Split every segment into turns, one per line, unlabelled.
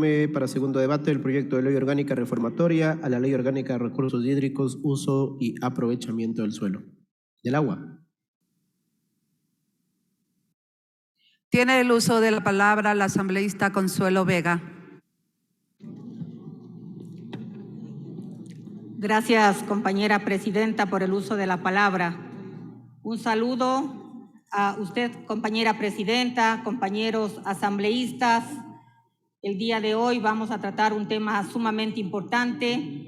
informe para segundo debate del proyecto de ley orgánica reformatoria a la Ley Orgánica de Recursos Hídricos, Uso y Aprovechamiento del Suelo, del agua.
Tiene el uso de la palabra la asambleísta Consuelo Vega.
Gracias, compañera presidenta, por el uso de la palabra. Un saludo a usted, compañera presidenta, compañeros asambleístas. El día de hoy vamos a tratar un tema sumamente importante.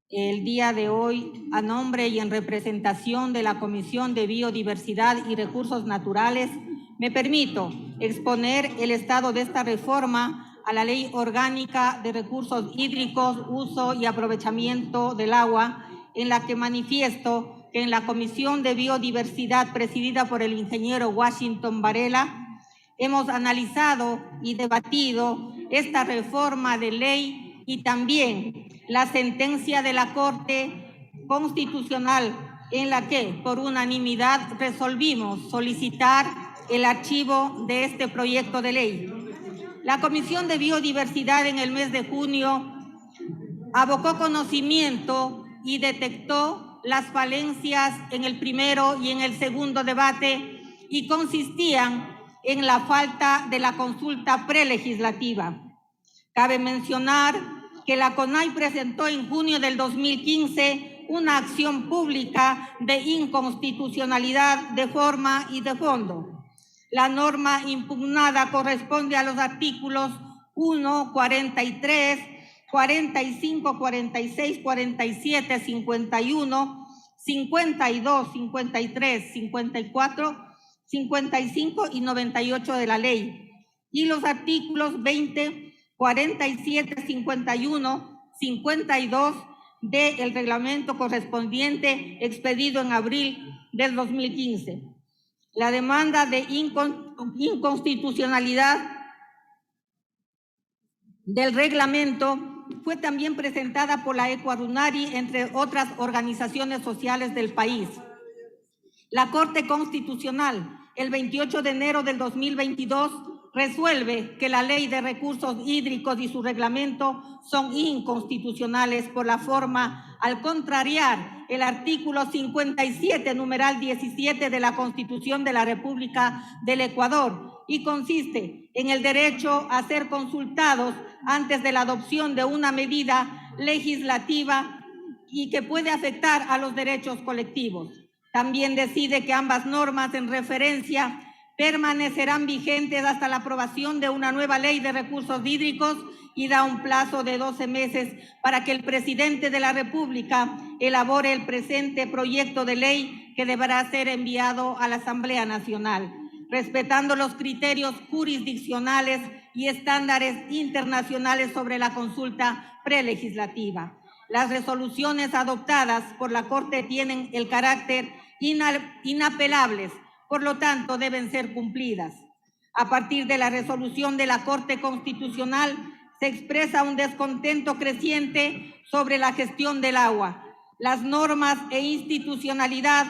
El día de hoy, a nombre y en representación de la Comisión de Biodiversidad y Recursos Naturales, me permito exponer el estado de esta reforma a la Ley Orgánica de Recursos Hídricos, Uso y Aprovechamiento del Agua, en la que manifiesto que en la Comisión de Biodiversidad, presidida por el ingeniero Washington Varela, hemos analizado y debatido esta reforma de ley y también la sentencia de la Corte Constitucional en la que por unanimidad resolvimos solicitar el archivo de este proyecto de ley. La Comisión de Biodiversidad en el mes de junio abocó conocimiento y detectó las falencias en el primero y en el segundo debate y consistían en la falta de la consulta prelegislativa. Cabe mencionar que la CONAI presentó en junio del 2015 una acción pública de inconstitucionalidad de forma y de fondo. La norma impugnada corresponde a los artículos 1, 43, 45, 46, 47, 51, 52, 53, 54, 55 y 98 de la ley, y los artículos 20, 47, 51, 52 del reglamento correspondiente expedido en abril del 2015. La demanda de inconstitucionalidad del reglamento fue también presentada por la Ecuarunari, entre otras organizaciones sociales del país. La Corte Constitucional, el 28 de enero del 2022, resuelve que la Ley de Recursos Hídricos y su reglamento son inconstitucionales por la forma al contrariar el artículo 57, numeral 17 de la Constitución de la República del Ecuador, y consiste en el derecho a ser consultados antes de la adopción de una medida legislativa y que puede afectar a los derechos colectivos. También decide que ambas normas en referencia permanecerán vigentes hasta la aprobación de una nueva ley de recursos hídricos y da un plazo de 12 meses para que el presidente de la República elabore el presente proyecto de ley que deberá ser enviado a la Asamblea Nacional, respetando los criterios jurisdiccionales y estándares internacionales sobre la consulta prelegislativa. Las resoluciones adoptadas por la Corte tienen el carácter inapelables, por lo tanto deben ser cumplidas. A partir de la resolución de la Corte Constitucional se expresa un descontento creciente sobre la gestión del agua. Las normas e institucionalidad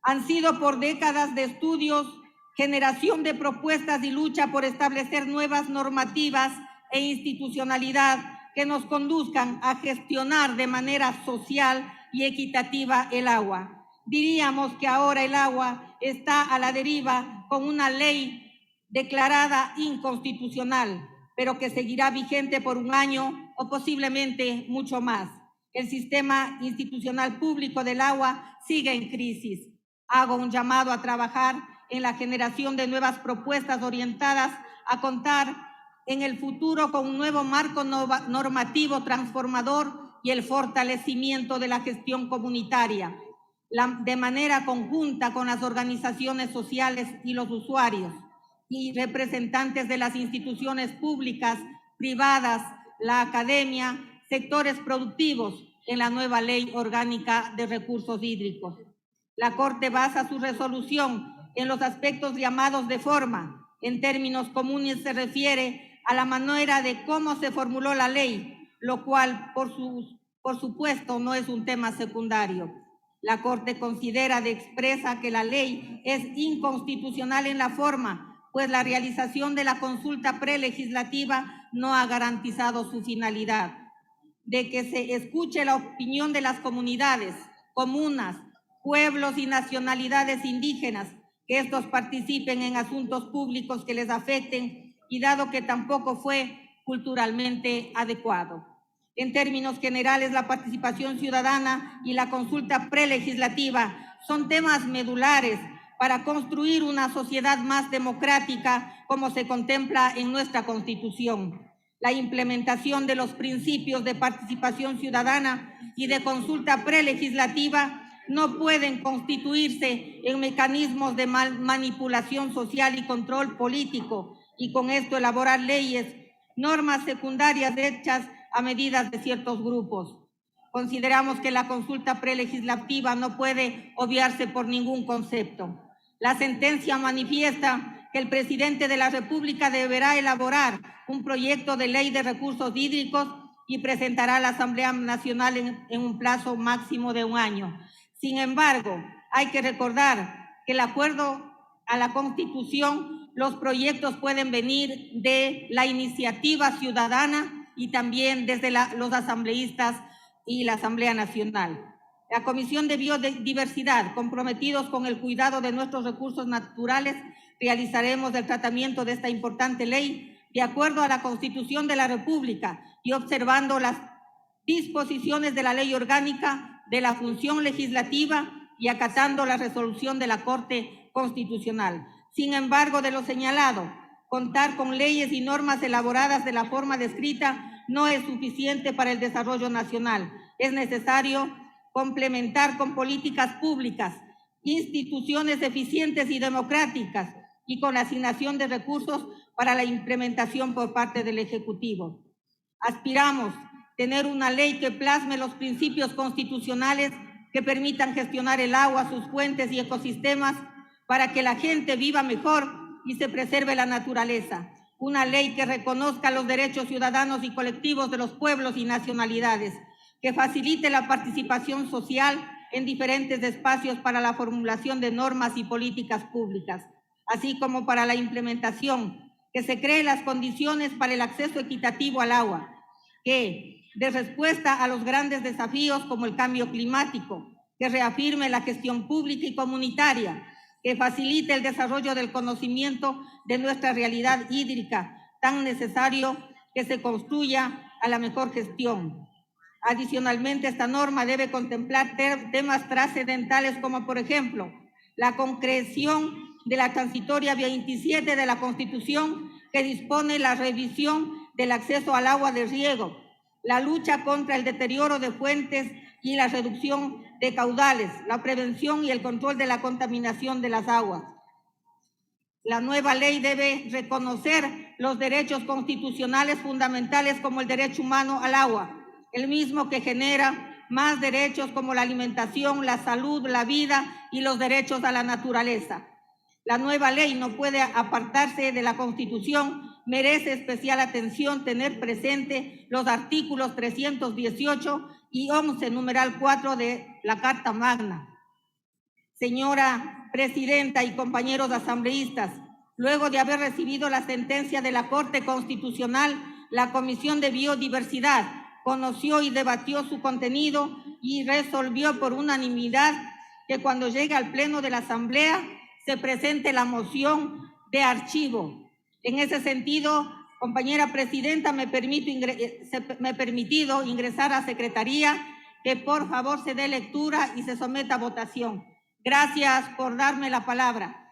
han sido por décadas de estudios, generación de propuestas y lucha por establecer nuevas normativas e institucionalidad que nos conduzcan a gestionar de manera social y equitativa el agua. Diríamos que ahora el agua está a la deriva con una ley declarada inconstitucional, pero que seguirá vigente por un año o posiblemente mucho más. El sistema institucional público del agua sigue en crisis. Hago un llamado a trabajar en la generación de nuevas propuestas orientadas a contar en el futuro con un nuevo marco normativo transformador y el fortalecimiento de la gestión comunitaria, de manera conjunta con las organizaciones sociales y los usuarios y representantes de las instituciones públicas, privadas, la academia, sectores productivos en la nueva Ley Orgánica de Recursos Hídricos. La Corte basa su resolución en los aspectos llamados de forma. En términos comunes se refiere a la manera de cómo se formuló la ley, lo cual, por supuesto, no es un tema secundario. La Corte considera de expresa que la ley es inconstitucional en la forma, pues la realización de la consulta prelegislativa no ha garantizado su finalidad, de que se escuche la opinión de las comunidades, comunas, pueblos y nacionalidades indígenas, que estos participen en asuntos públicos que les afecten y dado que tampoco fue culturalmente adecuado. En términos generales, la participación ciudadana y la consulta prelegislativa son temas medulares para construir una sociedad más democrática, como se contempla en nuestra Constitución. La implementación de los principios de participación ciudadana y de consulta prelegislativa no pueden constituirse en mecanismos de manipulación social y control político, y con esto elaborar leyes, normas secundarias hechas a medidas de ciertos grupos. Consideramos que la consulta prelegislativa no puede obviarse por ningún concepto. La sentencia manifiesta que el presidente de la República deberá elaborar un proyecto de ley de recursos hídricos y presentará a la Asamblea Nacional en un plazo máximo de 1 año. Sin embargo, hay que recordar que de acuerdo a la Constitución, los proyectos pueden venir de la iniciativa ciudadana y también desde los asambleístas y la Asamblea Nacional. La Comisión de Biodiversidad, comprometidos con el cuidado de nuestros recursos naturales, realizaremos el tratamiento de esta importante ley de acuerdo a la Constitución de la República y observando las disposiciones de la Ley Orgánica de la Función Legislativa y acatando la resolución de la Corte Constitucional. Sin embargo, de lo señalado, contar con leyes y normas elaboradas de la forma descrita no es suficiente para el desarrollo nacional. Es necesario complementar con políticas públicas, instituciones eficientes y democráticas y con la asignación de recursos para la implementación por parte del Ejecutivo. Aspiramos a tener una ley que plasme los principios constitucionales que permitan gestionar el agua, sus fuentes y ecosistemas para que la gente viva mejor y se preserve la naturaleza. Una ley que reconozca los derechos ciudadanos y colectivos de los pueblos y nacionalidades, que facilite la participación social en diferentes espacios para la formulación de normas y políticas públicas, así como para la implementación, que se creen las condiciones para el acceso equitativo al agua, que dé respuesta a los grandes desafíos como el cambio climático, que reafirme la gestión pública y comunitaria, que facilite el desarrollo del conocimiento de nuestra realidad hídrica, tan necesario que se construya a la mejor gestión. Adicionalmente, esta norma debe contemplar temas trascendentales como, por ejemplo, la concreción de la transitoria 27 de la Constitución, que dispone la revisión del acceso al agua de riego, la lucha contra el deterioro de fuentes y la reducción de caudales, la prevención y el control de la contaminación de las aguas. La nueva ley debe reconocer los derechos constitucionales fundamentales como el derecho humano al agua, el mismo que genera más derechos como la alimentación, la salud, la vida y los derechos a la naturaleza. La nueva ley no puede apartarse de la Constitución, merece especial atención tener presente los artículos 318 y 11, numeral 4 de la Carta Magna. Señora Presidenta y compañeros asambleístas, luego de haber recibido la sentencia de la Corte Constitucional, la Comisión de Biodiversidad conoció y debatió su contenido y resolvió por unanimidad que cuando llegue al Pleno de la Asamblea se presente la moción de archivo. En ese sentido, compañera Presidenta, me he permitido ingresar a Secretaría que por favor se dé lectura y se someta a votación. Gracias por darme la palabra.